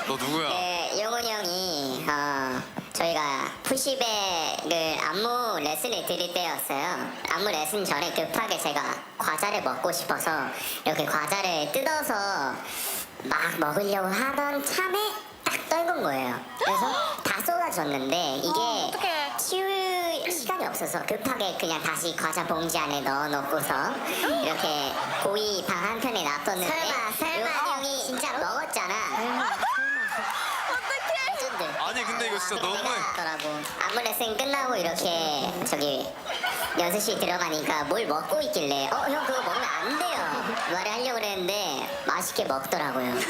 너 누구야? 그 용훈이 형이 저희가 푸시백을 안무 레슨을 드릴 때였어요. 안무 레슨 전에 급하게 제가 과자를 먹고 싶어서 이렇게 과자를 뜯어서 막 먹으려고 하던 참에 딱 떨군 거예요. 그래서 다 쏟아졌는데 이게 어떡해. 치울 시간이 없어서 급하게 그냥 다시 과자 봉지 안에 넣어놓고서 이렇게 고이 방 한편에 놔뒀는데 용훈이 형이 진짜 먹었잖아. 아니 근데 이거 진짜 너무해. 더라고. 안무 레슨 끝나고 이렇게 저기 연습실 들어가니까 뭘 먹고 있길래 형 그거 먹으면 안 돼요 말을 하려고 그랬는데 맛있게 먹더라고요. 네,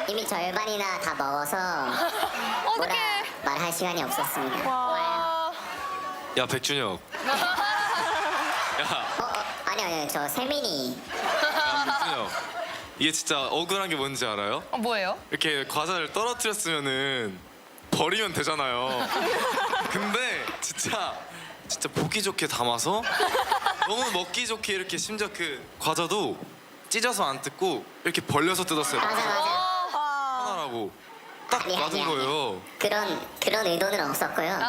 이미 절반이나 다 먹어서 뭐라 말할 시간이 없었습니다. 야 백준혁. 야 아니요 저 세민이. 백준혁. 이게 진짜 억울한 게 뭔지 알아요? 뭐예요? 이렇게 과자를 떨어뜨렸으면은 버리면 되잖아요. 근데 진짜 보기 좋게 담아서 너무 먹기 좋게 이렇게 심지어 그 과자도 찢어서 안 뜯고 이렇게 벌려서 뜯었어요. 맞아. 하나라고 딱 맞은 거예요. 그런 의도는 없었고요.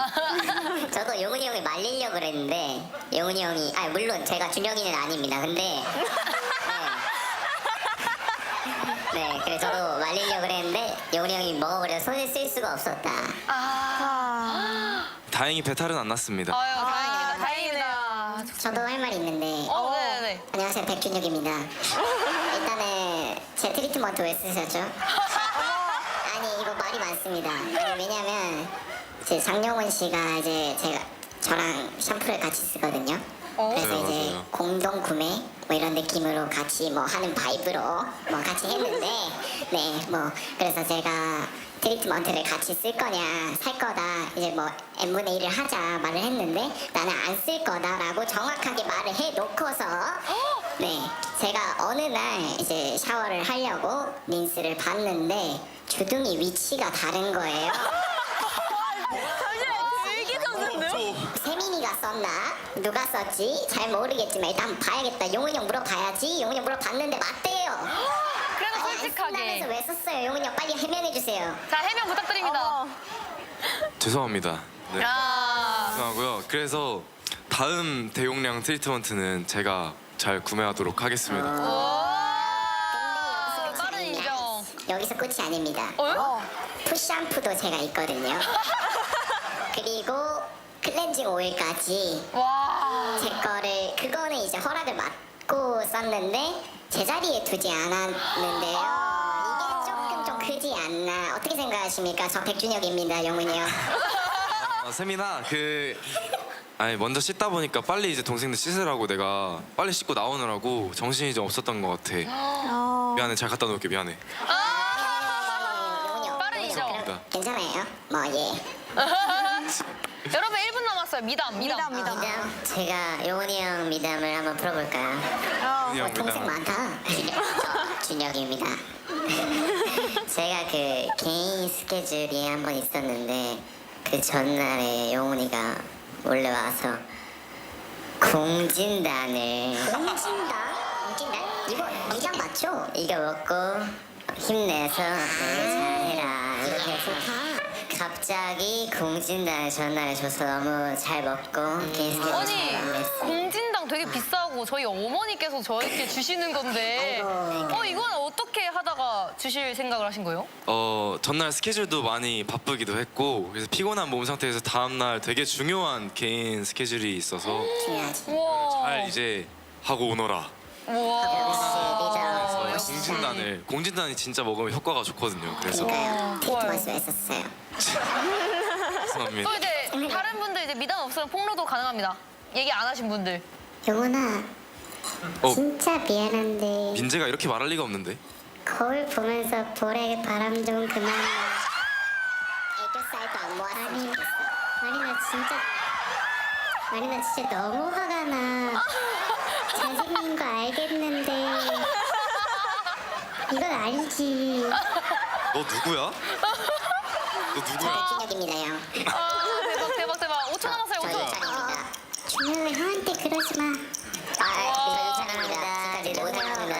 저도 용훈이 형을 말리려고 그랬는데 용훈이 형이 물론 제가 준혁이는 아닙니다. 근데 네, 그래서 저도 말리려고 그랬는데 용훈이 형이 먹어버려 손을 쓸 수가 없었다. 다행히 배탈은 안 났습니다. 아유, 다행이다. 저도 할 말이 있는데. 네네. 안녕하세요, 백준혁입니다. 일단은 제 트리트먼트 왜 쓰셨죠? 아니 이거 말이 많습니다. 왜냐면 제 장영훈 씨가 이제 저랑 샴푸를 같이 쓰거든요. 그래서 맞아요, 이제 맞아요. 공동 구매 뭐 이런 느낌으로 같이 뭐 하는 바이브로 뭐 같이 했는데 그래서 제가 트리트먼트를 같이 쓸 거냐 살 거다 이제 뭐 n분의 1을 하자 말을 했는데 나는 안 쓸 거다라고 정확하게 말을 해놓고서 제가 어느 날 이제 샤워를 하려고 린스를 봤는데 주둥이 위치가 다른 거예요. 세민이가 썼나? 누가 썼지? 잘 모르겠지만 일단 봐야겠다. 용훈이 형 물어봐야지. 용훈이 형 물어봤는데 맞대요. 그래도 안 솔직하게. 쓴다면서 왜 썼어요? 용훈이 형 빨리 해명해주세요. 자, 해명 부탁드립니다. 죄송합니다. 네. 죄송하고요. 그래서 다음 대용량 트리트먼트는 제가 잘 구매하도록 하겠습니다. 빠른 인정. 여기서 끝이 아닙니다. 푸샴푸도 제가 있거든요. 그리고 클렌징 오일까지 와. 제 거를 그거는 이제 허락을 받고 썼는데 제자리에 두지 않았는데요. 이게 조금 좀 크지 않나? 어떻게 생각하십니까? 저 백준혁입니다, 영훈이 형. 세민아 아니 먼저 씻다 보니까 빨리 이제 동생들 씻으라고 내가 빨리 씻고 나오느라고 정신이 좀 없었던 것 같아. 미안해 잘 갖다 놓을게 미안해. 영훈이 형. 빠른 인정. 괜찮아요? 여러분 1분 남았어요. 미담. 제가 용훈이 형 미담을 한번 풀어볼까요? 동생 많다. 준혁입니다. 제가 그 개인 스케줄이 한 번 있었는데 그 전날에 용훈이가 몰래 와서 공진단을 공진단? 이거 미담 맞죠? 이거 먹고 힘내서 잘해라 이렇게 해서 갑자기 공진단을 전날에 줘서 너무 잘 먹고 개인 스케줄 아니, 잘 마무리했어요. 공진당 되게 비싸고 저희 어머니께서 저희께 주시는 건데 이건 어떻게 하다가 주실 생각을 하신 거예요? 전날 스케줄도 많이 바쁘기도 했고 그래서 피곤한 몸 상태에서 다음날 되게 중요한 개인 스케줄이 있어서 중요하지. 우와. 잘 이제 하고 오너라. 우와. 역시 리더. 공진단이 진짜 먹으면 효과가 좋거든요. 그래서 그러니까요. 트리트먼트 했었어요. 죄송합니다. 또 이제 다른 분들 이제 미담 없으면 폭로도 가능합니다. 얘기 안 하신 분들. 영훈아 진짜 미안한데 민재가 이렇게 말할 리가 없는데. 거울 보면서 볼에 바람 좀 그만 애교살도 안 모았으면 좋겠어. 아니 나 진짜 너무 화가 나. 잘생긴 거 알겠는데 이건 아니지. 너 누구야? 너 누구야? 백준혁입니다 형. 대박. 5초 남았어요. 5초. 준혁이 형한테 그러지 마. 사랑합니다. 진짜 모두 사랑합니다.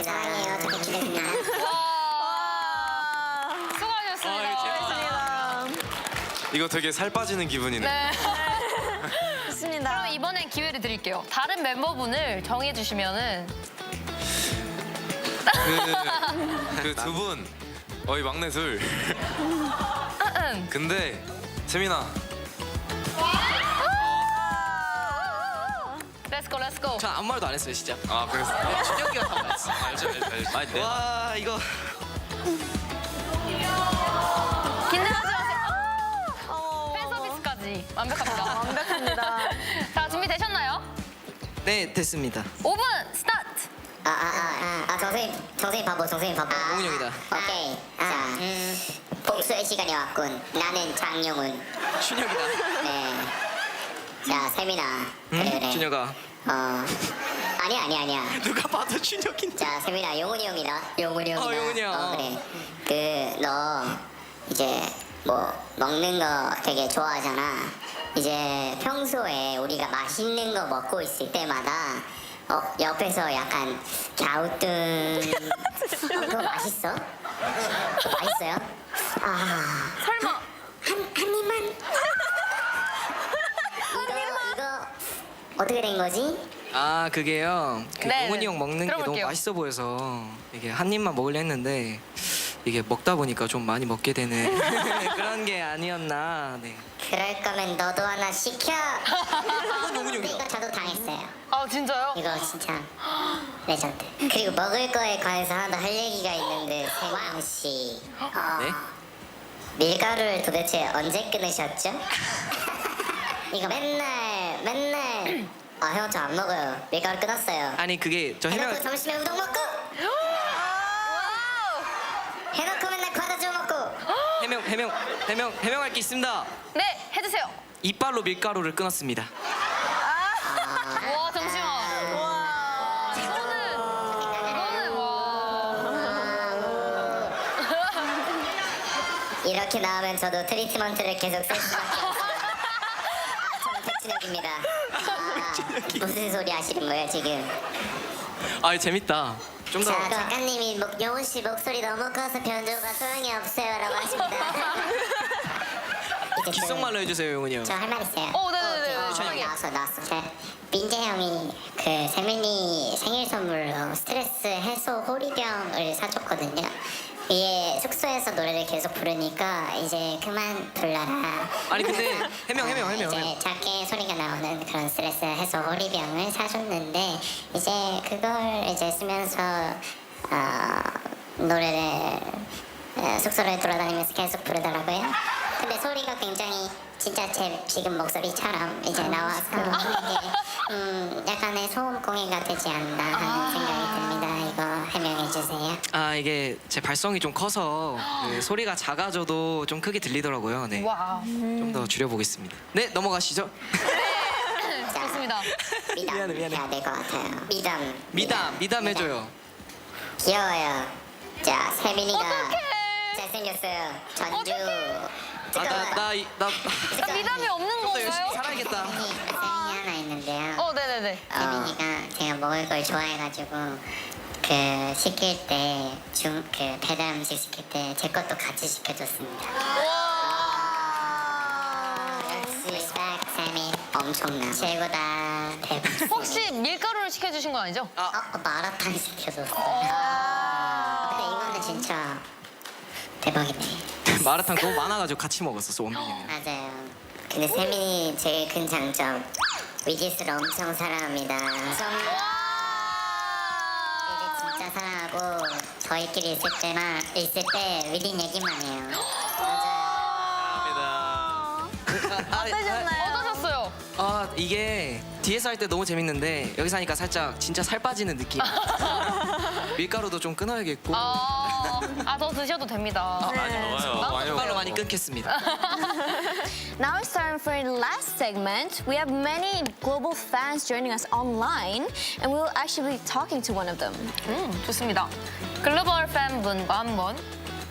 사랑해요. 저 백준혁입니다. 이거 되게 살 빠지는 기분이네. 네. 좋습니다. 그럼 이번엔 기회를 드릴게요. 다른 멤버분을 정해주시면은 그 두 분, 이 막내 둘. 근데 세민아, 렛츠고 렛츠고. 저 아무 말도 안 했어요 진짜. 아 그랬어. 준혁이가 다 말했어. 알지. 아니 내가 와 이거 긴장하지 마세요. 팬 서비스까지 완벽합니다. 완벽합니다. 자 준비되셨나요? 네 됐습니다. 5분 스타트. 정선이 바보. 용훈 형이다. 오케이. 자, 복수의 시간이 왔군. 나는 장용훈. 준혁이다. 네. 자, 세민아. 그래. 준혁아. 아니야. 누가 봐도 준혁인데. 자, 세민아, 용훈이 형이다. 용훈이 형이다. 용훈이 형. 그래. 너 이제 뭐 먹는 거 되게 좋아하잖아. 이제 평소에 우리가 맛있는 거 먹고 있을 때마다 옆에서 약간 갸우뚱. 그거 맛있어? 그거 맛있어요? 설마 한 입만. 이거 어떻게 된 거지? 아 그게요. 네, 용훈이 형 먹는 게 너무 들어볼게요. 맛있어 보여서 이게 한 입만 먹으려 했는데 이게 먹다 보니까 좀 많이 먹게 되는 그런 게 아니었나. 네. 그럴 거면 너도 하나 시켜. 용훈이 이거 형이다. 저도 당했어요. 아 진짜요? 이거 진짜 레전드. 그리고 먹을 거에 관해서 하나 더 할 얘기가 있는데 세광 씨. 네? 밀가루를 도대체 언제 끊으셨죠? 이거 맨날 형 저 안 먹어요. 밀가루 끊었어요. 아니 그게 저 해명. 해놓고 점심에 우동 먹고 해놓고 맨날 과자 주워 먹고 해명할 게 있습니다. 네 해주세요. 이빨로 밀가루를 끊었습니다. 와 잠시만. 이거는 와. 이렇게 나오면 저도 트리트먼트를 계속 쓸 수밖에 없어요. 저는 백진혁입니다. 무슨 소리 하시는 거예요 지금? 아 재밌다. 좀 더. 자, 작가님이 영훈 씨 목소리 너무 커서 변조가 소용이 없어요라고 하십니다. 이제 귓속말로 해주세요 용훈이 형. 저 할 말 있어요. 네네네. 편하게. 나왔어. 자, 민재 형이 그 세민이 생일 선물로 스트레스 해소 호리병을 사줬거든요. 이게 숙소에서 노래를 계속 부르니까 이제 그만 불러라. 아니 근데 해명. 이제 작게 소리가 나오는 그런 스트레스 해소 호리병을 사줬는데 이제 그걸 이제 쓰면서 노래를 숙소를 돌아다니면서 계속 부르더라고요. 근데 소리가 굉장히 진짜 제 지금 목소리처럼 이제 나와서 이게 약간의 소음 공해가 되지 않나 하는 생각이 듭니다. 이거 해명해 주세요. 아 이게 제 발성이 좀 커서 그 소리가 작아져도 좀 크게 들리더라고요. 네. 와. 좀 더 줄여보겠습니다. 네 넘어가시죠. 자, 좋습니다. 미담 미안해. 해야 될 것 같아요. 미담 해줘요. 귀여워요. 자, 세민이가 잘생겼어요. 전주. 나 미담이 없는 더 열심히 건가요? 살아야겠다. 세민이 하나 있는데요. 네네네. 세민이가 제가 먹을 걸 좋아해가지고 그 시킬 때 그 배달 음식 시킬 때 제 것도 같이 시켜줬습니다. 역시 respect, 세민 엄청나. 최고다. 대박. 혹시 밀가루를 시켜주신 거 아니죠? 마라탕 시켜줬어요. 근데 이거는 진짜 대박이네. 마라탕 너무 많아가지고 같이 먹었었어 원빈이는. 맞아요. 근데 세민이 제일 큰 장점 위지스를 엄청 사랑합니다. 이제 진짜 사랑하고 저희끼리 있을 때 위딘 얘기만 해요. 어떠셨어요? 아 이게 뒤에서 할 때 너무 재밌는데 여기서 하니까 살짝 진짜 살 빠지는 느낌. 밀가루도 좀 끊어야겠고. 더 드셔도 됩니다. 많이 먹어요. 밀가루 많이 끊겠습니다. Now it's time for the last segment. We have many global fans joining us online, and we will actually be talking to one of them. 좋습니다. 글로벌 팬분과 한번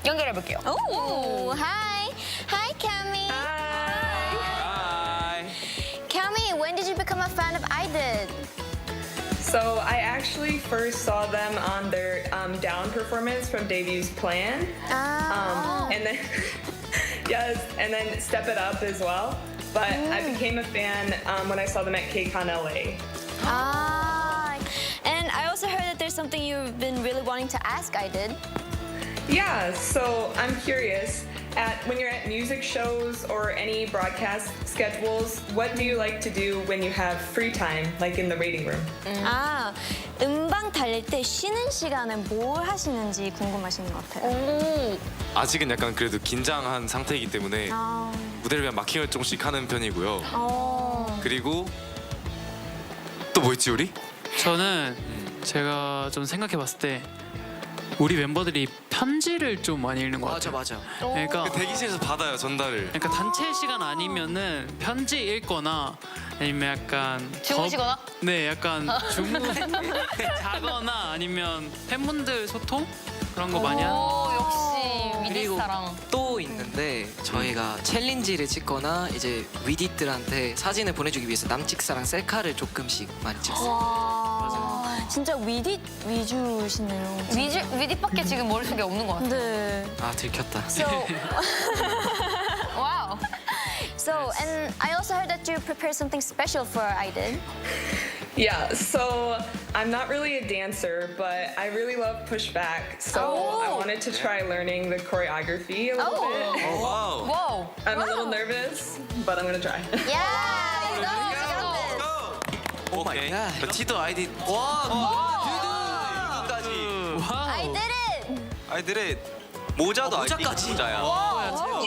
연결해 볼게요. Oh, hi. Hi, Cami. Cami, when did you become a fan of IDID? So I actually first saw them on their Down performance from Debu's Plan, and then Yes, and then Step It Up as well. But I became a fan when I saw them at KCON LA. Ah, and I also heard that there's something you've been really wanting to ask. I did. Yeah, so I'm curious, when you're at music shows or any broadcast schedules, what do you like to do when you have free time, like in the reading room? 아, 음방 달릴 때 쉬는 시간에 뭘 하시는지 궁금하신 것 같아요. 아직은 약간 그래도 긴장한 상태이기 때문에 아, 무대를 그냥 마킹을 조금씩 하는 편이고요. 어. 그리고 또 뭐 있지 우리? 저는 제가 좀 생각해봤을 때 우리 멤버들이 편지를 좀 많이 읽는 것 같아요. 맞아. 그러니까 그 대기실에서 받아요 전달을. 그러니까 단체 시간 아니면은 편지 읽거나 아니면 약간 주무시거나? 네, 약간 자거나 아니면 팬분들 소통 그런 거 많이 하는 것 오, 역시 그리고 위디스타랑. 또 있는데 저희가 챌린지를 찍거나 이제 위디들한테 사진을 보내주기 위해서 남찍사랑 셀카를 조금씩 많이 찍어요. 와, 진짜 위디 위주시네요. 위디밖에 지금 머릿속에 없는 것 같아요. 네. 아 들켰다. 와우. So, and I also heard that you prepared something special for I did. Yeah, so I'm not really a dancer, but I really love pushback. So I wanted to try learning the choreography a little bit. 와우. 와우. I'm a little nervous, but I'm gonna try. Yeah. 오 마이 갓. 티도 아이디. 까지. I did it. 아이들의 모자도 모자까지. 모자야. 와우.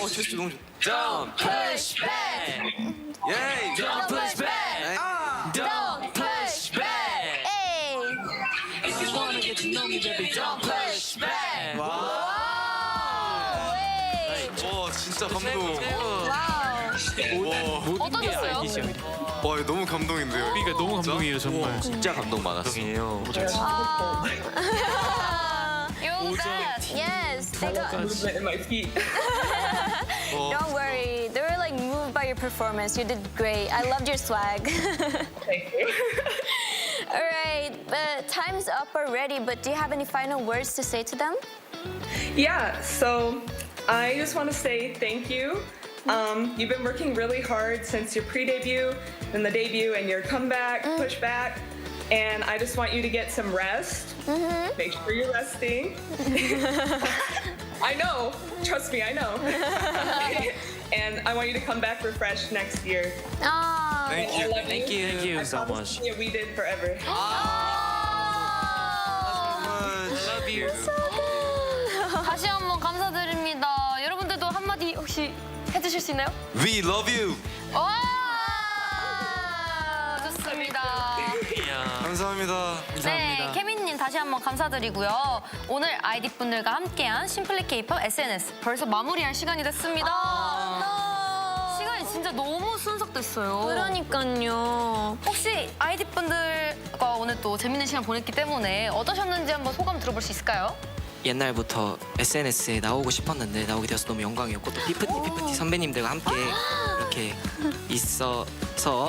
제스 너무 좋. push back. 예이. Don't push back. Don't push back. Hey. If you wanna get to know me, baby, don't push back. 와 진짜 감동. Wow. 어떠셨어요? 와 너무 감동인데요. 그러니까 너무 감동이에요 정말. 진짜 감동 많았어요. You bet. Yes. They got, Movement in my feet. don't worry. They were like moved by your performance. You did great. I loved your swag. Thank you. All right, but time's up already. But do you have any final words to say to them? Yeah, so I just want to say thank you. You've been working really hard since your pre-debut, then the debut, and your comeback, pushback. And I just want you to get some rest. Make sure you're resting. I know. Trust me, I know. And I want you to come back refreshed next year. Oh. Thank I you. love Thank you. Thank you I so promise much. you we did forever. Love you. 다시 한번 감사드립니다. 여러분들도 한마디 혹시 해주실 수 있나요? We love you. 와! 좋습니다. 감사합니다. 네, 케빈님 다시 한번 감사드리고요. 오늘 아이디 분들과 함께한 심플리 케이팝 SNS 벌써 마무리할 시간이 됐습니다. 시간이 진짜 너무 순삭됐어요. 그러니까요. 혹시 아이디 분들과 오늘 또 재밌는 시간 보냈기 때문에 어떠셨는지 한번 소감 들어볼 수 있을까요? 옛날부터 SNS에 나오고 싶었는데 나오게 되어서 너무 영광이었고 또 피프티 선배님들과 함께 이렇게 있어서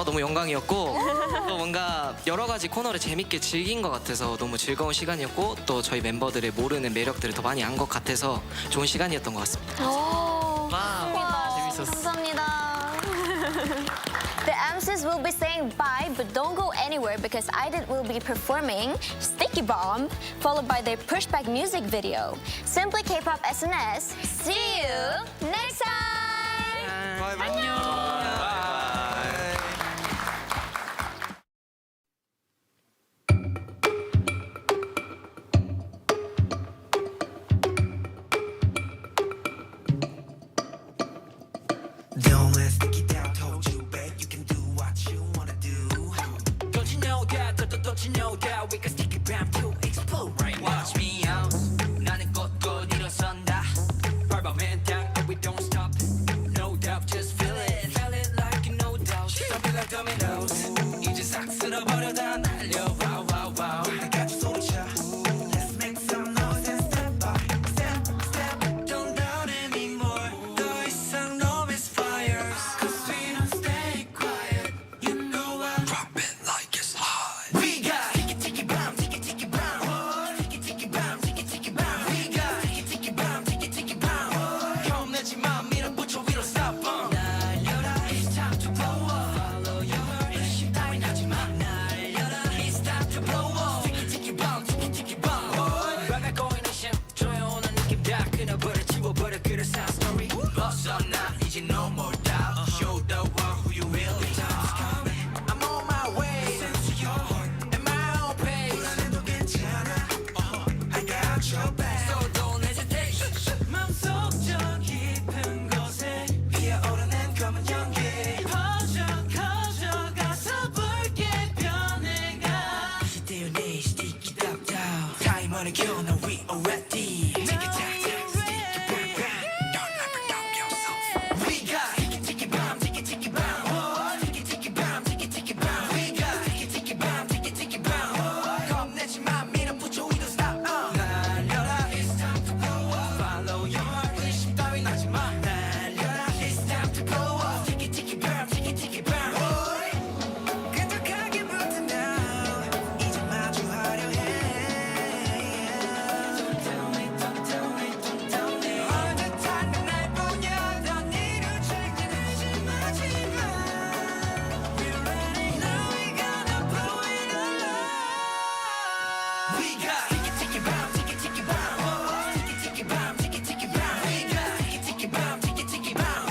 너무 영광이었고 또 뭔가 여러 가지 코너를 재밌게 즐긴 것 같아서 너무 즐거운 시간이었고 또 저희 멤버들의 모르는 매력들을 더 많이 안 것 같아서 좋은 시간이었던 것 같습니다. 재밌었어. 감사합니다. The MCs will be saying bye, but don't go anywhere because IDIT will be performing Sticky Bomb, followed by their pushback music video. Simply K-pop SNS. See you next time. 안녕. Don't let stick it down, told you, babe, you can do what you wanna do. Don't you know that, don't you know that we can stick it down to explode right now. Watch me out, 나는 곧곧 일어선다. 밟아맨 down and we don't stop. No doubt, just feel it like you no doubt. Something like dominoes, 이제 싹 쓸어버려 다 날려. Wow, wow, wow. 다 같이 소리쳐. Let's make some noise and step by step, step. Don't doubt anymore. 더 이상 no misfires. 'Cause we don't stay quiet. You know I drop it like it's hot. You know we already Ticky tack tack sticky bang bang Don't ever doubt yourself We got ticky ticky bam ticky ticky bam oh ticky ticky bam ticky ticky bam We got ticky ticky bam ticky ticky bam oh 겁내지 마 밀어붙여 we don't stop 날려라 it's time to blow up Follow your heart 의심 따윈 하지 마 날려라 it's time to blow up ticky ticky bam ticky ticky bam 끈적하게 붙은 now 이제 마주하려 해 Don't tell me don't tell me don't tell me all the time 날 보냐던 이를 책임지지 마지마 We ready now we gonna blow it all up We got ticky ticky bam ticky ticky bam oh ticky ticky bam ticky ticky bam We got ticky ticky bam ticky ticky bam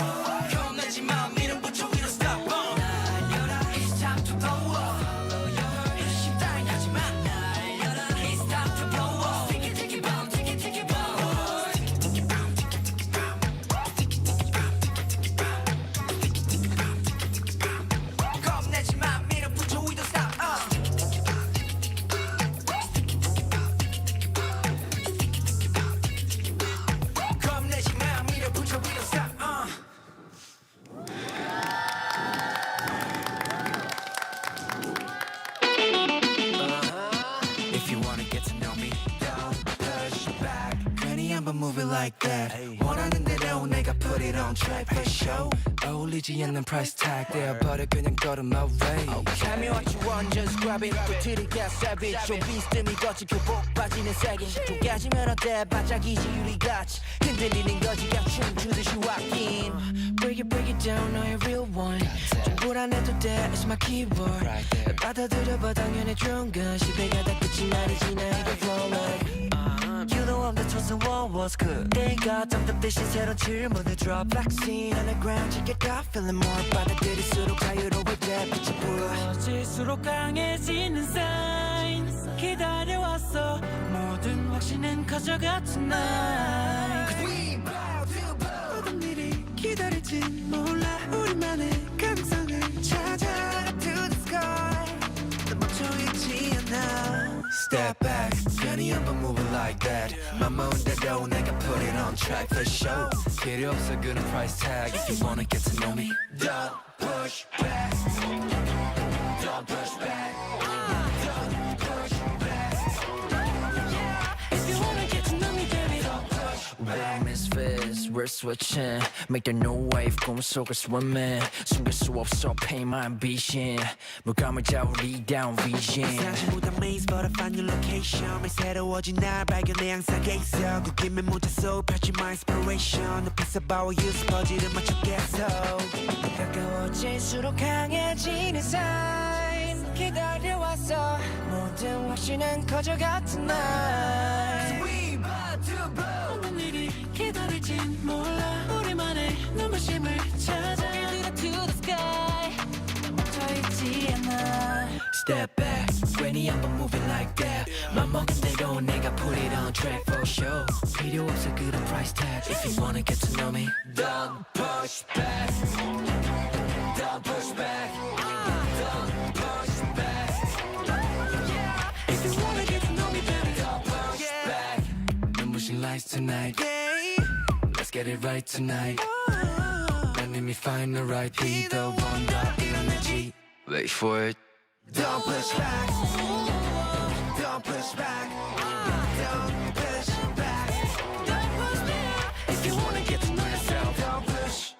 겁내지 마 밀어붙여 we don't stop 날려라 it's time to blow up Follow your heart 의심 따윈 하지 마 날려라 it's time to blow up ticky ticky bam ticky ticky bam oh ticky ticky bam ticky ticky bam ticky ticky bam ticky ticky bam ticky ticky bam ticky ticky bam 겁내지 마 밀어붙여 we don't stop ticky ticky bam ticky ticky bam ticky ticky bam ticky ticky bam ticky ticky bam ticky ticky bam 겁내지 마 밀어붙여 we don't stop If you wanna get to know me, don't push back. 괜히 한번 move it like that. 원하는 대로 내가 put it on track for show. 어울리지 않는 price tag 떼어버려 그냥 걸어 my way. Tell me what you want, just grab it. 또 들이게 savage. 좀 비스듬히 거치 교복 빠지는 색인. 좀 깨지면 어때? 반짝이지 유리같이 흔들리는 거지 그냥 춤추듯이 walking. Break it down, 너의 real one. 좀 불안해도 돼, it's my keyword. 받아들여봐 당연히 좋은 건 시대가 다 끝이 아니지 나에게 flow like You know I'm the chosen one was good 내가 정답 대신 새로운 질문을 drop Flexing on the ground 지겹다 feeling more 받아들일수록 자유로울 때 빛이 보여 질수록 강해지는 sign 기다려왔어 모든 확신은 커져가 tonight Cause we about to blow 어떤 일이 기다릴지 몰라 우리만의 가능성을 찾아 to the sky 너 멈춰있지 않아 Step back 괜히 한번 move it like that 맘먹은 대로 내가 put it on track for show 필요 없어 그런 price tag If you wanna get to know me Don't push back Don't push back Don't push back If you wanna get to know me baby Don't push back Misfits we're switching Make there no wave 꿈속을 swimming 숨길 수 없어 pay my ambition 물감을 자우리 down vision 사실보다 maze but I find your location 매 새로워진 날 발견해 항상 있어 굳기면 문자 속 펼친 my inspiration 높이서 봐워 use 퍼즐을 맞추겠어 가까워질수록 강해지는 sign 기다려왔어 모든 확신은 커져가 tonight Cause we about to blow 어떤 일이 기다릴진 몰라 우리만의 눈부심을 찾아 Get to the sky 멈춰있지 않아 Step back 괜히 한번 move it like that 맘먹은 대로 내가 put it on track for show 필요 없어 그런 price tag If you wanna get to know me Don't push back Don't push back Don't push back If you wanna get to know me baby Don't push back 눈부신 lights tonight Let's get it right tonight Let me find the right beat The one that energy Wait for it Don't push back Don't push back Don't push back Don't push back If you wanna get to know yourself Don't push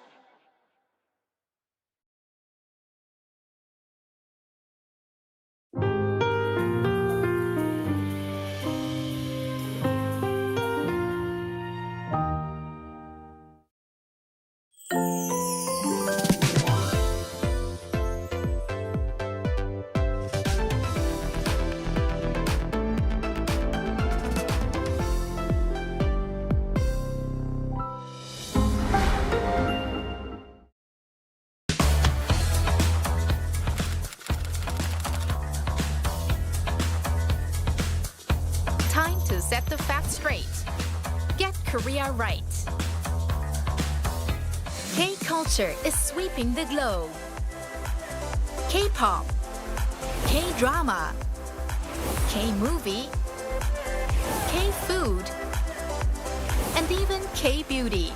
Time to set the facts straight. Get Korea right. K-culture is sweeping the globe. K-pop, K-drama, K-movie, K-food, and even K-beauty.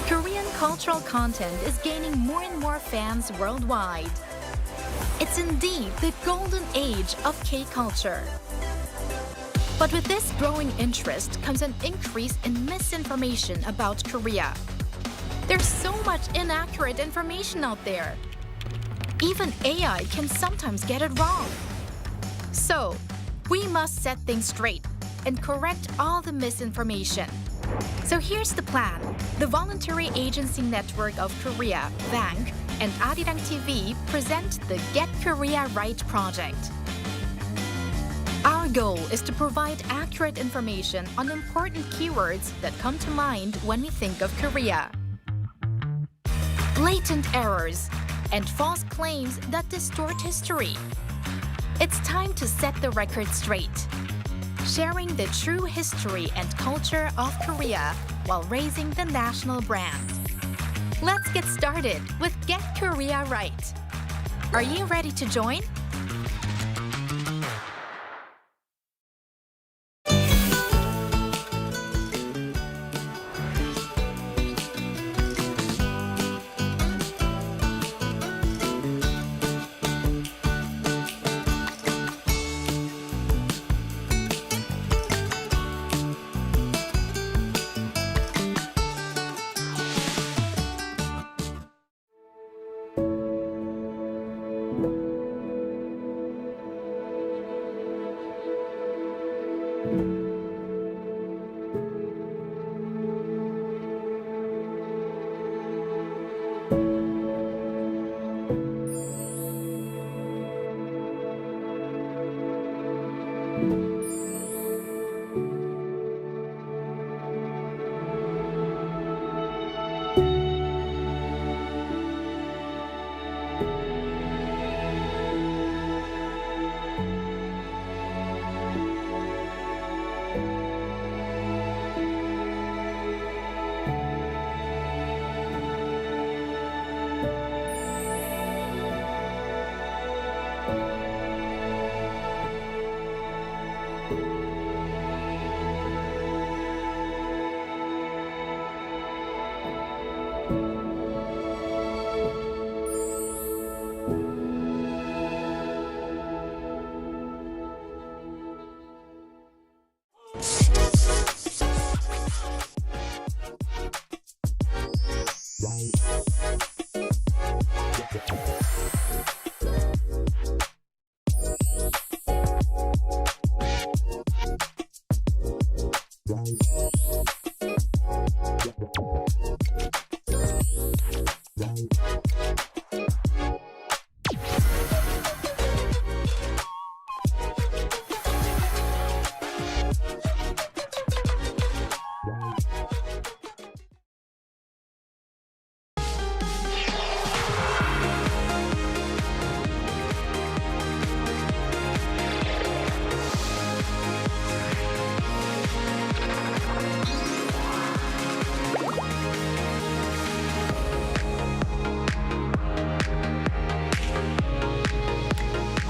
Korean cultural content is gaining more and more fans worldwide. It's indeed the golden age of K-culture. But with this growing interest comes an increase in misinformation about Korea. There's so much inaccurate information out there. Even AI can sometimes get it wrong. So, we must set things straight and correct all the misinformation. So here's the plan. The Voluntary Agency Network of Korea, VANK, and Arirang TV present the Get Korea Right project. Our goal is to provide accurate information on important keywords that come to mind when we think of Korea. Blatant errors and false claims that distort history. It's time to set the record straight, sharing the true history and culture of Korea while raising the national brand. Let's get started with Get Korea Right. Are you ready to join?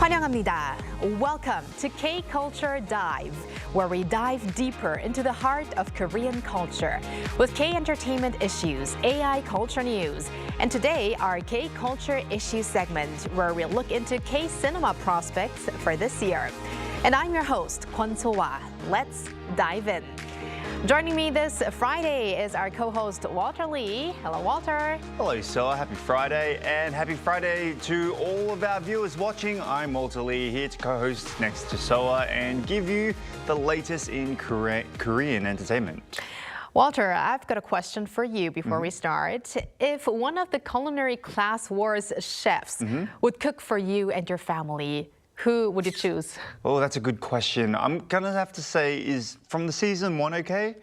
환영합니다. Welcome to K-Culture Dive, where we dive deeper into the heart of Korean culture with K-entertainment issues, AI culture news, and today our K-Culture Issues segment, where we look into K-cinema prospects for this year. And I'm your host, Kwon So-hwa. Let's dive in. Joining me this Friday is our co-host Walter Lee. Hello, Walter. Hello, Soa. Happy Friday, and happy Friday to all of our viewers watching. I'm Walter Lee, here to co-host next to Soa and give you the latest in Korean entertainment. Walter, I've got a question for you before we start. If one of the Culinary Class Wars chefs would cook for you and your family, who would you choose? Oh, that's a good question. I'm gonna have to say, is from the season 1 okay?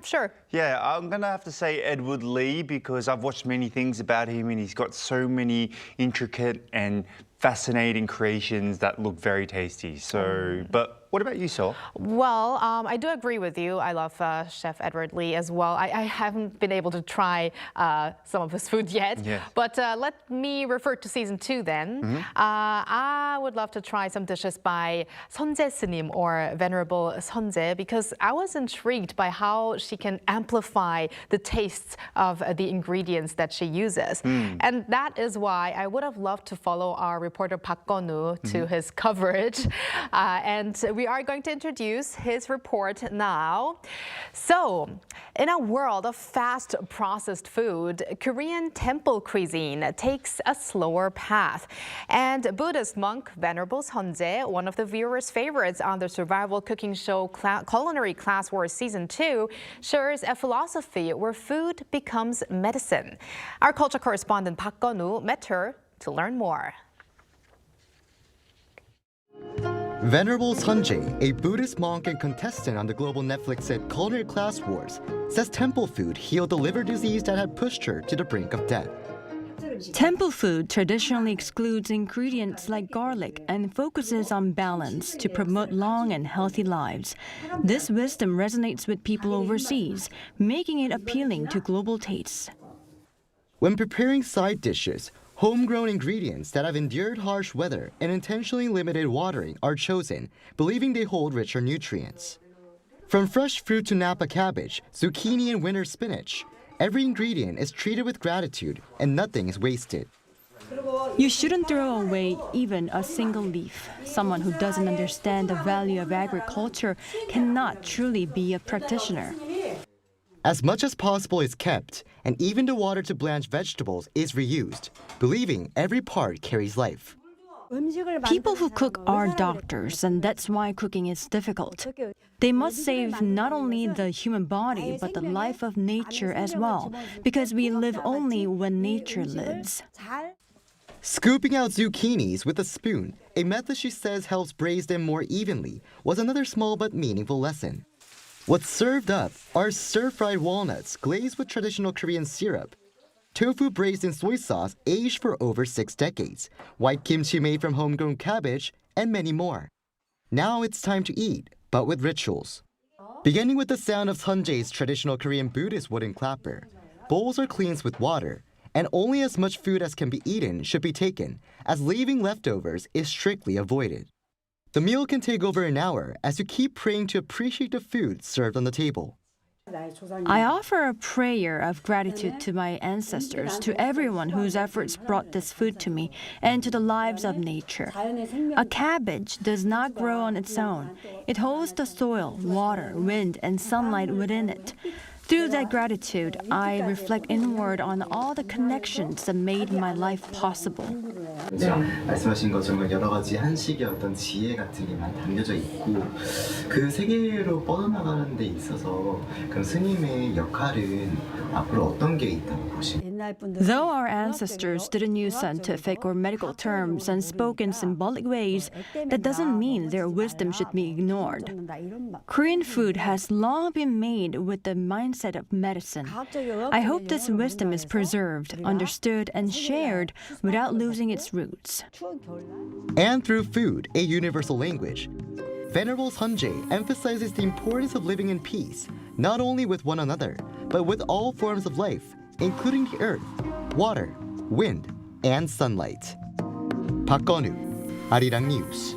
Sure. Yeah, I'm gonna have to say Edward Lee, because I've watched many things about him and he's got so many intricate and fascinating creations that look very tasty. So, but what about you, Sol? Well, I do agree with you. I love Chef Edward Lee as well. I haven't been able to try some of his food yet, Yeah. but let me refer to season 2 then. I would love to try some dishes by Sunjae Snim or Venerable Sunjae because I was intrigued by how she can amplify the tastes of the ingredients that she uses. And that is why I would have loved to follow our reporter Park Gon-woo to his coverage. And we are going to introduce his report now. So, in a world of fast processed food, Korean temple cuisine takes a slower path. And Buddhist monk Venerable Sunjae, one of the viewers' favorites on the survival cooking show Culinary Class Wars Season 2, shares a philosophy where food becomes medicine. Our culture correspondent Park Gon-woo met her to learn more. Venerable Sunjae, a Buddhist monk and contestant on the global Netflix hit Culinary Class Wars, says temple food healed the liver disease that had pushed her to the brink of death. Temple food traditionally excludes ingredients like garlic and focuses on balance to promote long and healthy lives. This wisdom resonates with people overseas, making it appealing to global tastes. When preparing side dishes, homegrown ingredients that have endured harsh weather and intentionally limited watering are chosen, believing they hold richer nutrients. From fresh fruit to Napa cabbage, zucchini and winter spinach, every ingredient is treated with gratitude and nothing is wasted. You shouldn't throw away even a single leaf. Someone who doesn't understand the value of agriculture cannot truly be a practitioner. As much as possible is kept, and even the water to blanch vegetables is reused, believing every part carries life. People who cook are doctors, and that's why cooking is difficult. They must save not only the human body, but the life of nature as well, because we live only when nature lives. Scooping out zucchinis with a spoon, a method she says helps braise them more evenly, was another small but meaningful lesson. What's served up are stir-fried walnuts glazed with traditional Korean syrup, tofu braised in soy sauce aged for over 6 decades, white kimchi made from homegrown cabbage, and many more. Now it's time to eat, but with rituals. Beginning with the sound of Sunjae's traditional Korean Buddhist wooden clapper, bowls are cleansed with water, and only as much food as can be eaten should be taken, as leaving leftovers is strictly avoided. The meal can take over an hour as you keep praying to appreciate the food served on the table. I offer a prayer of gratitude to my ancestors, to everyone whose efforts brought this food to me, and to the lives of nature. A cabbage does not grow on its own. It holds the soil, water, wind, and sunlight within it. Through that gratitude, I reflect inward on all the connections that made my life possible. 말씀하신 것처럼 여러 가지 한식의 어떤 지혜 같은 게 많이 담겨져 있고 그 세계로 뻗어나가는 데 있어서 그럼 스님의 역할은 앞으로 어떤 게 있다고 보십니까? Though our ancestors didn't use scientific or medical terms and spoke in symbolic ways, that doesn't mean their wisdom should be ignored. Korean food has long been made with the mindset of medicine. I hope this wisdom is preserved, understood, and shared without losing its roots. And through food, a universal language, Venerable Sunjae emphasizes the importance of living in peace, not only with one another, but with all forms of life, including the earth, water, wind, and sunlight. Park Gon-woo, Arirang News.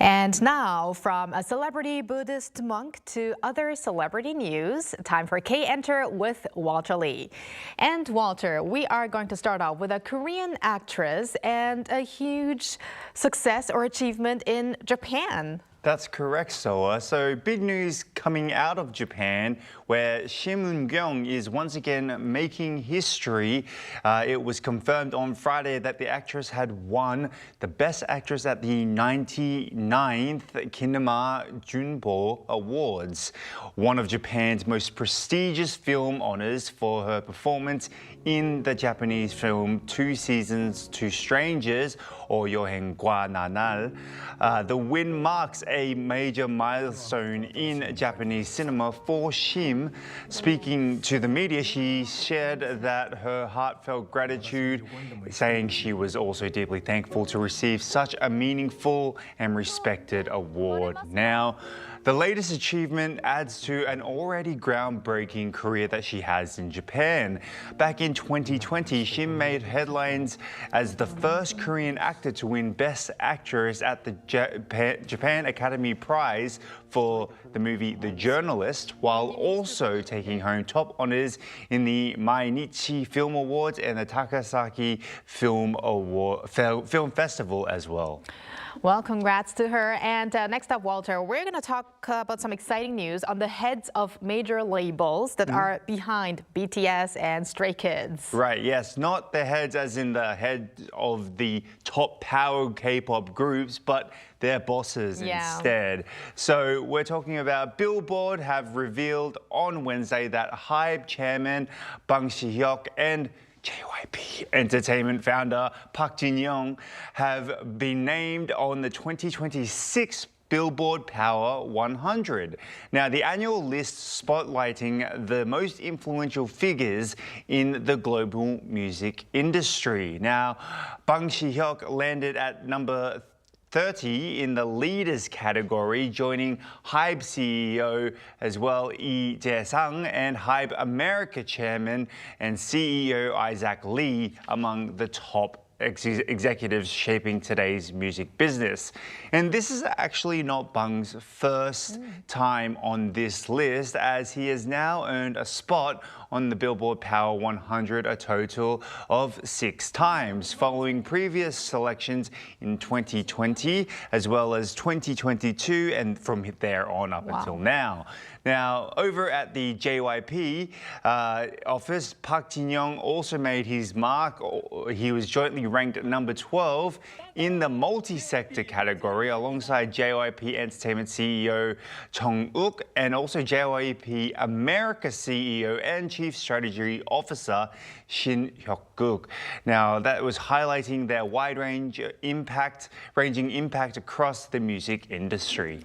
And now, from a celebrity Buddhist monk to other celebrity news, time for K-Enter with Walter Lee. And Walter, we are going to start off with a Korean actress and a huge success or achievement in Japan. That's correct, Soa. So big news coming out of Japan, where Shim Eun-kyung is once again making history. It was confirmed on Friday that the actress had won the Best Actress at the 99th Kinema Junbo Awards, one of Japan's most prestigious film honors for her performance in the Japanese film 2 Seasons, 2 Strangers, or 여행과 나날. The win marks a major milestone in Japanese cinema for Shim. Speaking to the media, she shared that her heartfelt gratitude, saying she was also deeply thankful to receive such a meaningful and respected award. Now, the latest achievement adds to an already groundbreaking career that she has in Japan. Back in 2020, Shim made headlines as the first Korean actor to win Best Actress at the Japan Academy Prize for the movie The Journalist, while also taking home top honors in the Mainichi Film Awards and the Takasaki Film Festival as well. Well, congrats to her. And next up, Walter, we're going to talk about some exciting news on the heads of major labels that are behind BTS and Stray Kids. Right, yes, not the heads as in the head of the top power K-pop groups, but their bosses instead. So we're talking about Billboard have revealed on Wednesday that HYBE chairman Bang Si-hyuk and JYP Entertainment founder Park Jin-young have been named on the 2026 Billboard Power 100. Now, the annual list spotlighting the most influential figures in the global music industry. Now, Bang Si-hyuk landed at number 30 in the leaders category, joining HYBE CEO as well Lee Jae-sang and HYBE America chairman and CEO Isaac Lee among the top executives shaping today's music business. And this is actually not Bang's first time on this list, as he has now earned a spot on the Billboard Power 100 a total of 6 times, following previous selections in 2020 as well as 2022 and from there on up until now. Now, over at the JYP office, Park Jin-young also made his mark. He was jointly ranked number 12 in the multi-sector category alongside JYP Entertainment CEO Jung-uk and also JYP America CEO and Chief Strategy Officer Shin Hyuk-guk. Now, that was highlighting their wide-ranging impact across the music industry.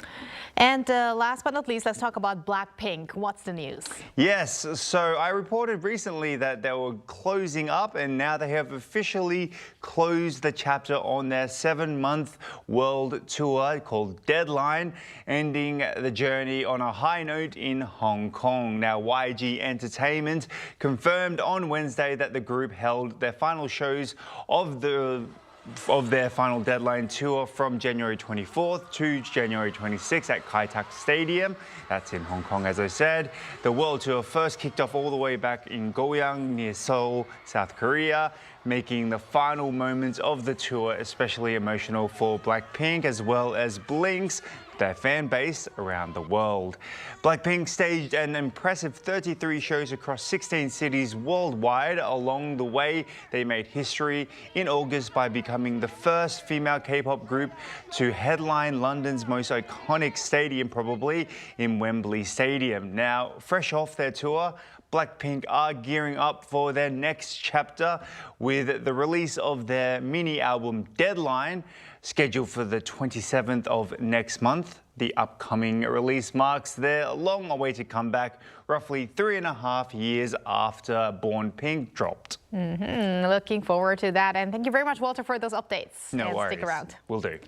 And last but not least, let's talk about Blackpink. What's the news? Yes, so I reported recently that they were closing up and now they have officially closed the chapter on their 7-month world tour called Deadline, ending the journey on a high note in Hong Kong. Now, YG Entertainment confirmed on Wednesday that the group held their final shows of their final Deadline tour from January 24th to January 26th at Kai Tak Stadium. That's in Hong Kong, as I said. The world tour first kicked off all the way back in Goyang near Seoul, South Korea, making the final moments of the tour especially emotional for Blackpink as well as Blink's, their fan base around the world. Blackpink staged an impressive 33 shows across 16 cities worldwide. Along the way, they made history in August by becoming the first female K-pop group to headline London's most iconic stadium, probably, in Wembley Stadium. Now, fresh off their tour, Blackpink are gearing up for their next chapter with the release of their mini album Deadline, scheduled for the 27th of next month. The upcoming release marks their long-awaited comeback, roughly 3.5 years after Born Pink dropped. Looking forward to that. And thank you very much, Walter, for those updates. No worries. Stick around. Will do.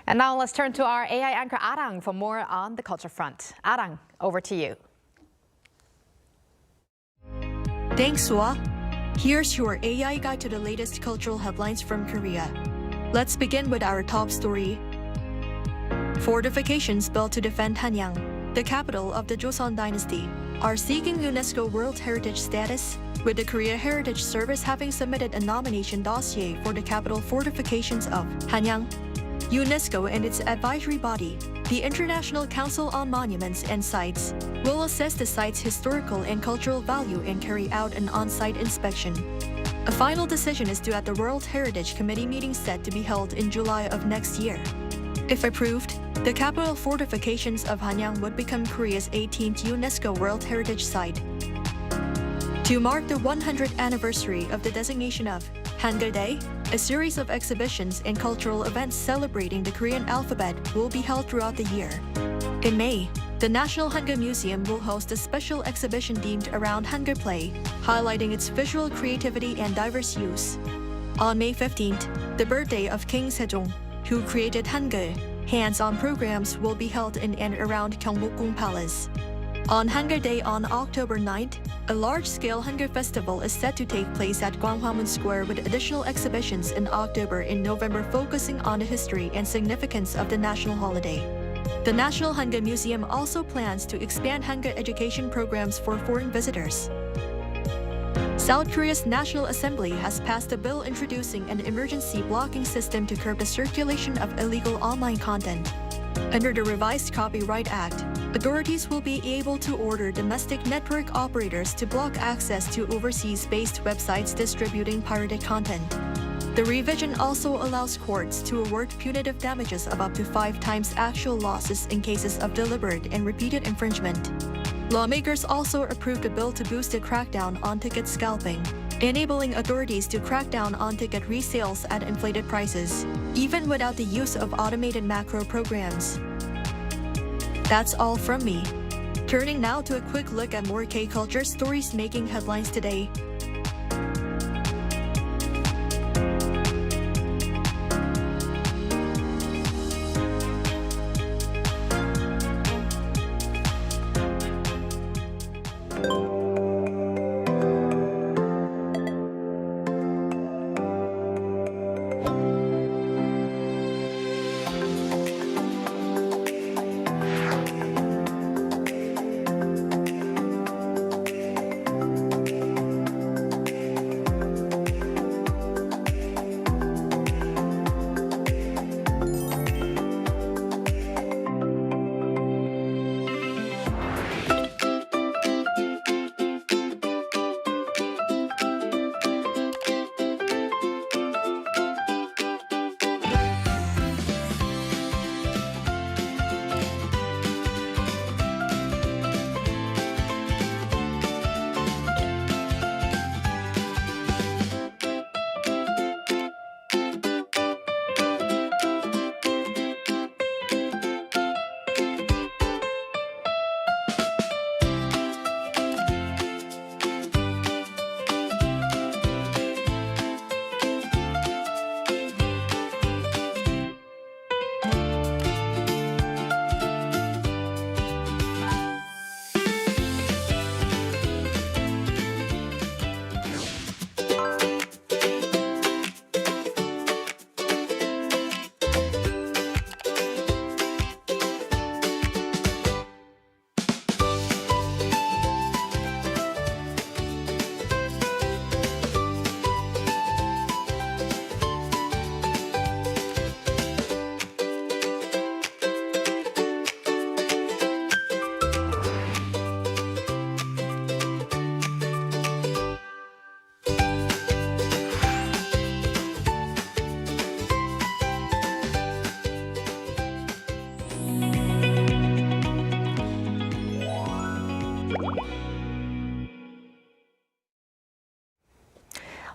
And now let's turn to our AI anchor Arirang for more on the culture front. Arirang, over to you. Thanks, Sua. Here's your AI guide to the latest cultural headlines from Korea. Let's begin with our top story. Fortifications built to defend Hanyang, the capital of the Joseon dynasty, are seeking UNESCO World Heritage status, with the Korea Heritage Service having submitted a nomination dossier for the capital fortifications of Hanyang. UNESCO and its advisory body, the International Council on Monuments and Sites, will assess the site's historical and cultural value and carry out an on-site inspection. A final decision is due at the World Heritage Committee meeting set to be held in July of next year. If approved, the capital fortifications of Hanyang would become Korea's 18th UNESCO World Heritage Site. To mark the 100th anniversary of the designation of Hangul Day, a series of exhibitions and cultural events celebrating the Korean alphabet will be held throughout the year. In May, the National Hangul Museum will host a special exhibition themed around Hangul play, highlighting its visual creativity and diverse use. On May 15th, the birthday of King Sejong, who created Hangul, hands-on programs will be held in and around Gyeongbokgung Palace. On Hangul Day on October 9th, a large-scale Hangul festival is set to take place at Gwanghwamun Square with additional exhibitions in October and November focusing on the history and significance of the national holiday. The National Hangul Museum also plans to expand Hangul education programs for foreign visitors. South Korea's National Assembly has passed a bill introducing an emergency blocking system to curb the circulation of illegal online content. Under the revised Copyright Act, authorities will be able to order domestic network operators to block access to overseas-based websites distributing pirated content. The revision also allows courts to award punitive damages of up to 5 times actual losses in cases of deliberate and repeated infringement. Lawmakers also approved a bill to boost the crackdown on ticket scalping, enabling authorities to crack down on ticket resales at inflated prices, even without the use of automated macro programs. That's all from me. Turning now to a quick look at more K-culture stories making headlines today.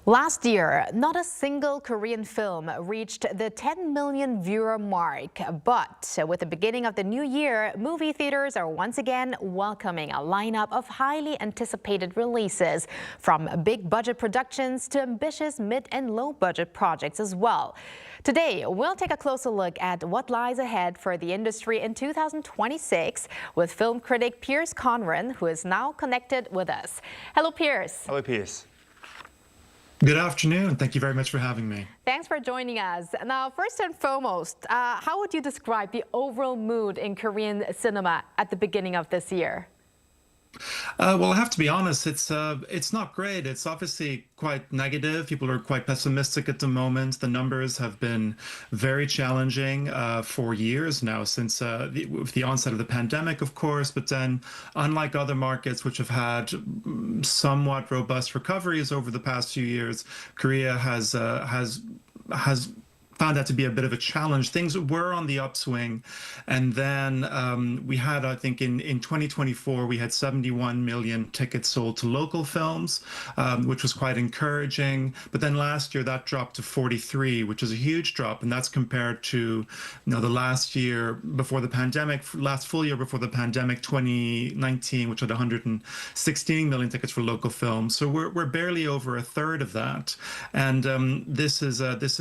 Last year, not a single Korean film reached the 10 million viewer mark. But with the beginning of the new year, movie theaters are once again welcoming a lineup of highly anticipated releases, from big budget productions to ambitious mid and low budget projects as well. Today, we'll take a closer look at what lies ahead for the industry in 2026 with film critic Piers Conran, who is now connected with us. Hello, Piers. Hello, Piers. Good afternoon. Thank you very much for having me. Thanks for joining us. Now, first and foremost, how would you describe the overall mood in Korean cinema at the beginning of this year? Well, I have to be honest, it's not great. It's obviously quite negative. People are quite pessimistic at the moment. The numbers have been very challenging for years now, since the onset of the pandemic, of course. But then, unlike other markets which have had somewhat robust recoveries over the past few years, Korea has found that to be a bit of a challenge. Things were on the upswing, and then we had, I think, in 2024 we had 71 million tickets sold to local films, which was quite encouraging. But then last year that dropped to 43, which is a huge drop, and that's compared to the last year before the pandemic, last full year before the pandemic, 2019, which had 116 million tickets for local films. So we're barely over a third of that, and this is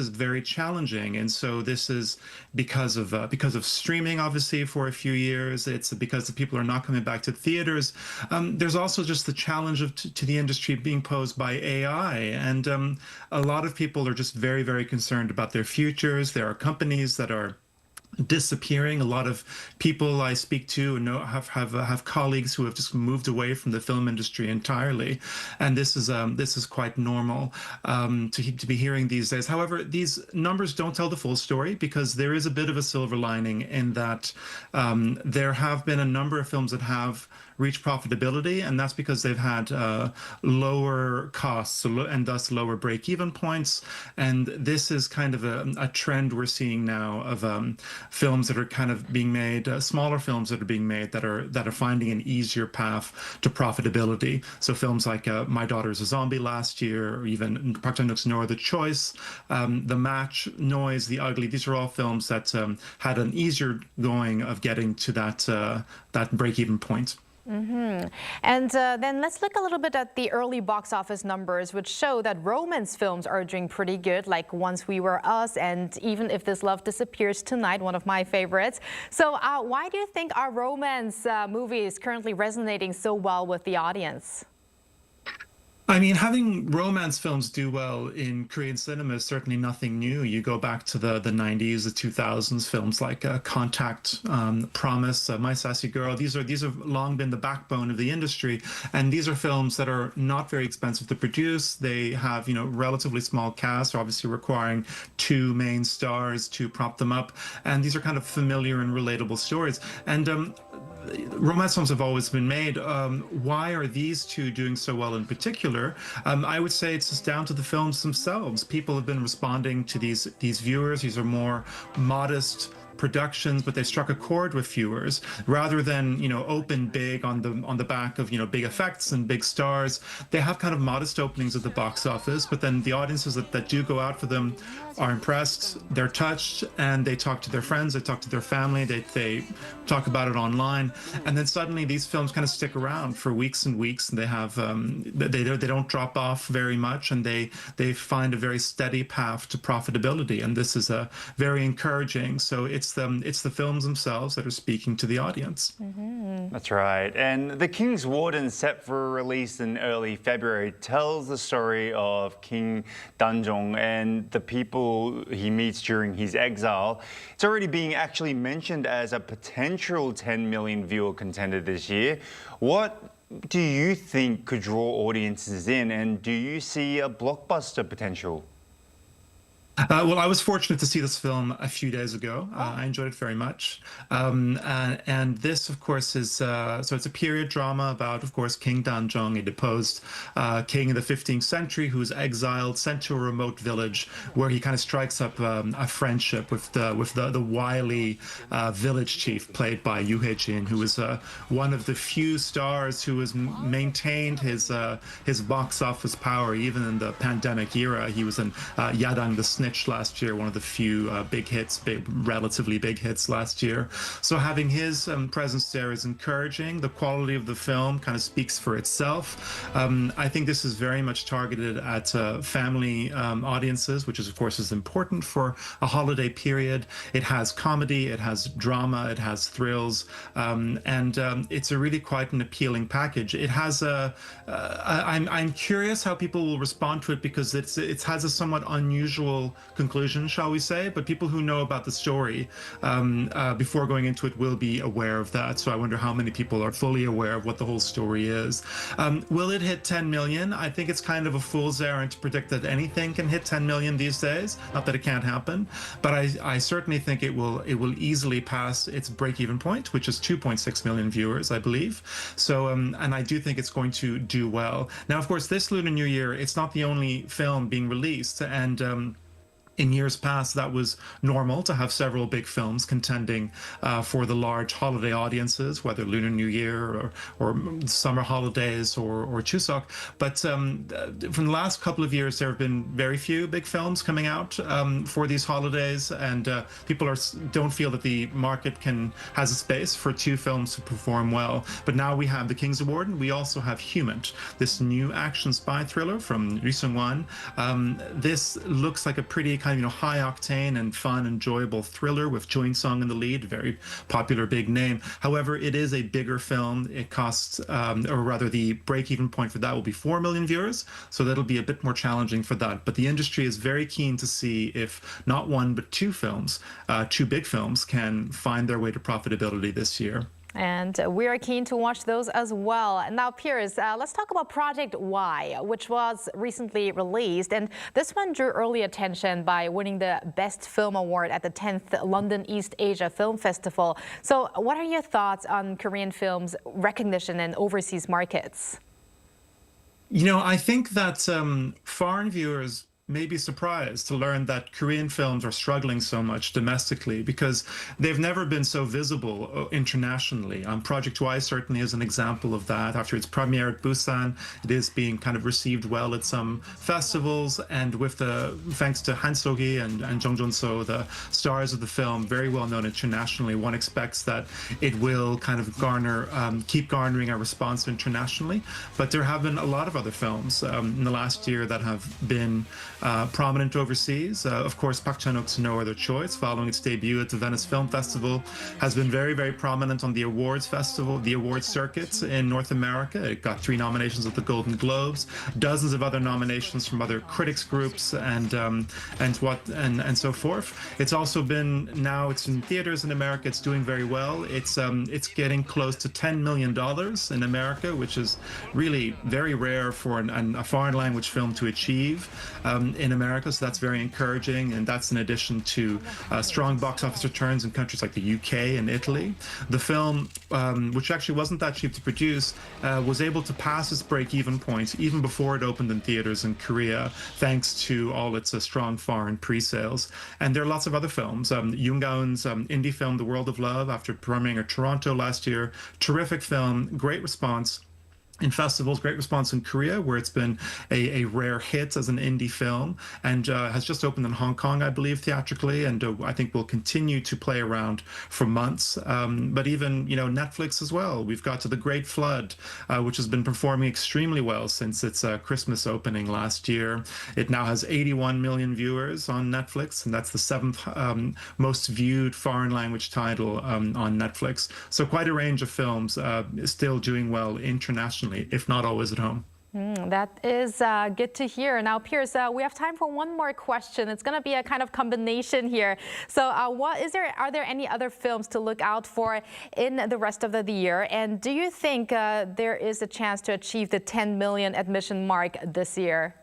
very challenging. And so this is because of streaming, obviously, for a few years. It's because the people are not coming back to theaters. There's also just the challenge to the industry being posed by AI, and a lot of people are just very, very concerned about their futures. There are companies that are disappearing. A lot of people I speak to have colleagues who have just moved away from the film industry entirely, and this is quite normal to be hearing these days. However, these numbers don't tell the full story, because there is a bit of a silver lining in that there have been a number of films that have reach profitability, and that's because they've had lower costs and thus lower break-even points. And this is kind of a trend we're seeing now of films that are kind of being made, smaller films that are being made that are finding an easier path to profitability. So films like My Daughter's a Zombie last year, or even Park Chan-wook's No Other Choice, The Match, Noise, The Ugly. These are all films that had an easier going of getting to that break-even point. Mm-hmm. And then let's look a little bit at the early box office numbers, which show that romance films are doing pretty good, like Once We Were Us and Even If This Love Disappears Tonight, one of my favorites. So why do you think our romance movie is currently resonating so well with the audience? I mean, having romance films do well in Korean cinema is certainly nothing new. You go back to the 90s, the 2000s, films like Contact, Promise, My Sassy Girl. These have long been the backbone of the industry, and these are films that are not very expensive to produce. They have, relatively small casts, obviously requiring two main stars to prop them up, and these are kind of familiar and relatable stories. And romance films have always been made. Why are these two doing so well in particular? I would say it's just down to the films themselves. People have been responding to these viewers. These are more modest productions, but they struck a chord with viewers rather than open big on the back of big effects and big stars. They have kind of modest openings at the box office, but then the audiences that do go out for them are impressed, they're touched, and they talk to their friends, they talk to their family, they talk about it online, and then suddenly these films kind of stick around for weeks and weeks, and they have they don't drop off very much, and they find a very steady path to profitability, and this is very encouraging. So it's the films themselves that are speaking to the audience. Mm-hmm. That's right. And The King's Warden, set for release in early February, tells the story of King Dan-jong and the people he meets during his exile. It's already being actually mentioned as a potential 10 million viewer contender this year. What do you think could draw audiences in, and do you see a blockbuster potential? Well, I was fortunate to see this film a few days ago. I enjoyed it very much. And this, of course, is so it's a period drama about, of course, King Dan-jong, a deposed king in the 15th century who was exiled, sent to a remote village where he kind of strikes up a friendship with the wily village chief played by Yoo Hae-jin, who was one of the few stars who has maintained his box office power even in the pandemic era. He was in Yadang the Snitch last year, one of the few relatively big hits last year. So having his presence there is encouraging. The quality of the film kind of speaks for itself. I think this is very much targeted at family audiences, which is, of course, is important for a holiday period. It has comedy, it has drama, it has thrills, and it's a really quite an appealing package. It has I'm curious how people will respond to it, because it has a somewhat unusual conclusion, shall we say, but people who know about the story before going into it will be aware of that. So I wonder how many people are fully aware of what the whole story is. Will it hit 10 million? I think it's kind of a fool's errand to predict that anything can hit 10 million these days. Not that it can't happen, but I certainly think it will easily pass its break-even point, which is 2.6 million viewers, I believe. So and I do think it's going to do well. Now, of course, this Lunar New Year, it's not the only film being released, and In years past, that was normal to have several big films contending for the large holiday audiences, whether Lunar New Year or summer holidays or Chuseok. But from the last couple of years, there have been very few big films coming out for these holidays, and people don't feel that the market has a space for two films to perform well. But now we have the King's Award, and we also have Human, this new action spy thriller from Lee Seung-wan. This looks like a pretty kind of high octane and fun, enjoyable thriller with Choi In-sung in the lead, very popular big name. However, it is a bigger film. It costs, or rather, the break-even point for that will be 4 million viewers, so that'll be a bit more challenging for that. But the industry is very keen to see if not one but two films, two big films, can find their way to profitability this year. And we are keen to watch those as well. Now, Piers, let's talk about Project Y, which was recently released. And this one drew early attention by winning the Best Film Award at the 10th London East Asia Film Festival. So what are your thoughts on Korean films' recognition in overseas markets? I think that foreign viewers may be surprised to learn that Korean films are struggling so much domestically because they've never been so visible internationally. Project Y certainly is an example of that. After its premiere at Busan, it is being kind of received well at some festivals, and with thanks to Han So-gi and Jung Jun-so, the stars of the film, very well known internationally, one expects that it will kind of keep garnering a response internationally. But there have been a lot of other films in the last year that have been prominent overseas. Of course, Park Chan-wook's No Other Choice, following its debut at the Venice Film Festival, has been very, very prominent on the awards circuits in North America. It got 3 nominations at the Golden Globes, dozens of other nominations from other critics groups, and so forth. It's also been, now it's in theaters in America. It's doing very well. It's getting close to $10 million in America, which is really very rare for a foreign language film to achieve in America, so that's very encouraging, and that's in addition to strong box office returns in countries like the UK and Italy. The film, which actually wasn't that cheap to produce, was able to pass its break-even point even before it opened in theaters in Korea, thanks to all its strong foreign pre-sales. And there are lots of other films. Yoon Ga-eun's indie film, The World of Love, after premiering at Toronto last year, terrific film, great response in festivals, great response in Korea, where it's been a rare hit as an indie film, and has just opened in Hong Kong, I believe, theatrically, and I think will continue to play around for months. But even, Netflix as well. We've got To the Great Flood, which has been performing extremely well since its Christmas opening last year. It now has 81 million viewers on Netflix, and that's the 7th most viewed foreign language title on Netflix. So quite a range of films still doing well internationally, if not always at home. That is good to hear. Now, Piers, we have time for one more question. It's going to be a kind of combination here. So are there any other films to look out for in the rest of the year? And do you think there is a chance to achieve the 10 million admission mark this year?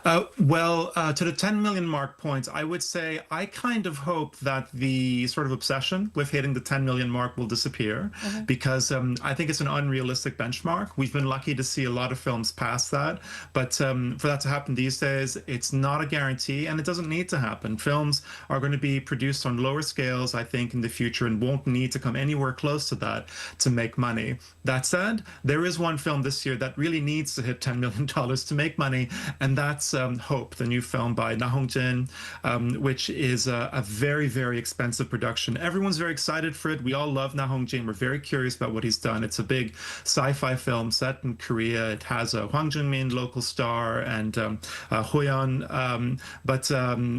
To the 10 million mark point, I would say I kind of hope that the sort of obsession with hitting the 10 million mark will disappear, because I think it's an unrealistic benchmark. We've been lucky to see a lot of films pass that, but for that to happen these days, it's not a guarantee, and it doesn't need to happen. Films are going to be produced on lower scales, I think, in the future, and won't need to come anywhere close to that to make money. That said, there is one film this year that really needs to hit $10 million to make money, and that's Hope, the new film by Na Hong-jin, which is a very, very expensive production. Everyone's very excited for it. We all love Na Hong-jin. We're very curious about what he's done. It's a big sci-fi film set in Korea. It has a Hwang Jung-min, local star, and Hoyeon, but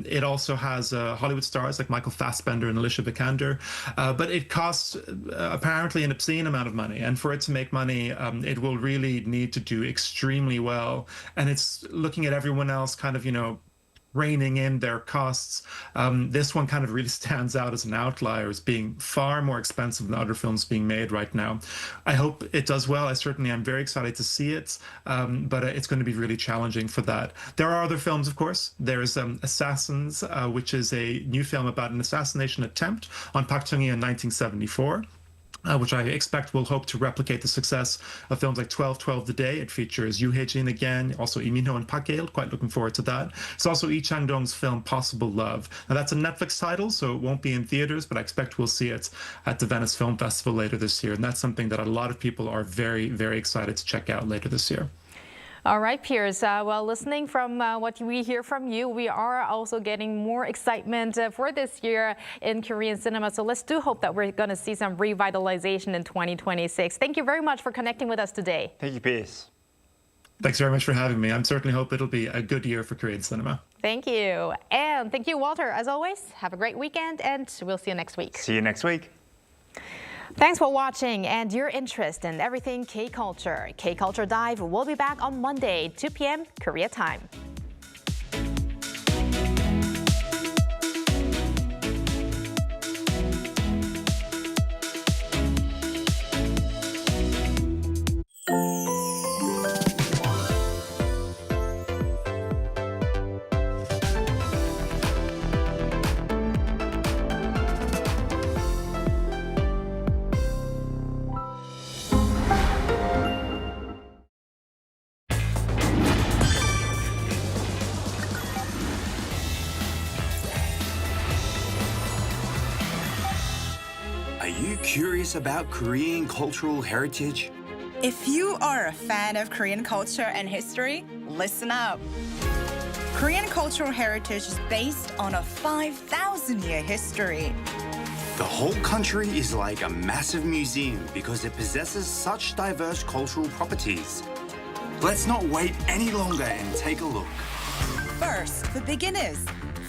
it also has Hollywood stars like Michael Fassbender and Alicia Vikander. But it costs apparently an obscene amount of money, and for it to make money, it will really need to do extremely well. And it's looking at everyone else kind of, reining in their costs. This one kind of really stands out as an outlier as being far more expensive than other films being made right now. I hope it does well. I certainly am very excited to see it, but it's going to be really challenging for that. There are other films, of course. There's Assassins, which is a new film about an assassination attempt on Park Chung-hee in 1974. which I expect will hope to replicate the success of films like 12/12 The Day. It features Yoo Hae-jin again, also Lee Min-ho and Park Hae-il. Quite looking forward to that. It's also Lee Chang-dong's film Possible Love. Now that's a Netflix title, so it won't be in theaters, but I expect we'll see it at the Venice Film Festival later this year. And that's something that a lot of people are very, very excited to check out later this year. All right, Piers. Well, listening from what we hear from you, we are also getting more excitement for this year in Korean cinema. So let's do hope that we're going to see some revitalization in 2026. Thank you very much for connecting with us today. Thank you, Piers. Thanks very much for having me. I certainly hope it'll be a good year for Korean cinema. Thank you. And thank you, Walter. As always, have a great weekend, and we'll see you next week. See you next week. Thanks for watching and your interest in everything K-Culture. K-Culture Dive will be back on Monday, 2 p.m. Korea time. Are you curious about Korean cultural heritage? If you are a fan of Korean culture and history, listen up. Korean cultural heritage is based on a 5,000-year history. The whole country is like a massive museum because it possesses such diverse cultural properties. Let's not wait any longer and take a look. First, for beginners,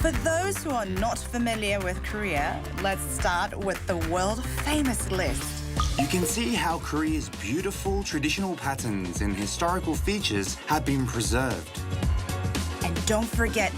for those who are not familiar with Korea, let's start with the world-famous list. You can see how Korea's beautiful traditional patterns and historical features have been preserved. And don't forget